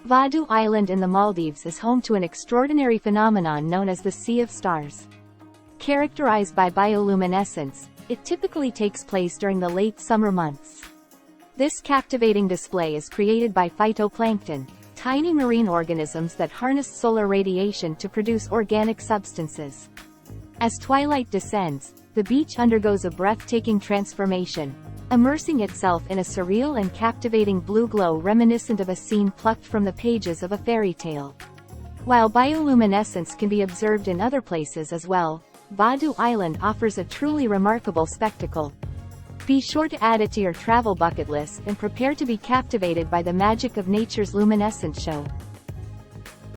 Vaadhoo Island in the Maldives is home to an extraordinary phenomenon known as the Sea of Stars. Characterized by bioluminescence, it typically takes place during the late summer months. This captivating display is created by phytoplankton, tiny marine organisms that harness solar radiation to produce organic substances. As twilight descends, the beach undergoes a breathtaking transformation, immersing itself in a surreal and captivating blue glow reminiscent of a scene plucked from the pages of a fairy tale. While bioluminescence can be observed in other places as well, Vaadhoo Island offers a truly remarkable spectacle. Be sure to add it to your travel bucket list and prepare to be captivated by the magic of nature's luminescent show.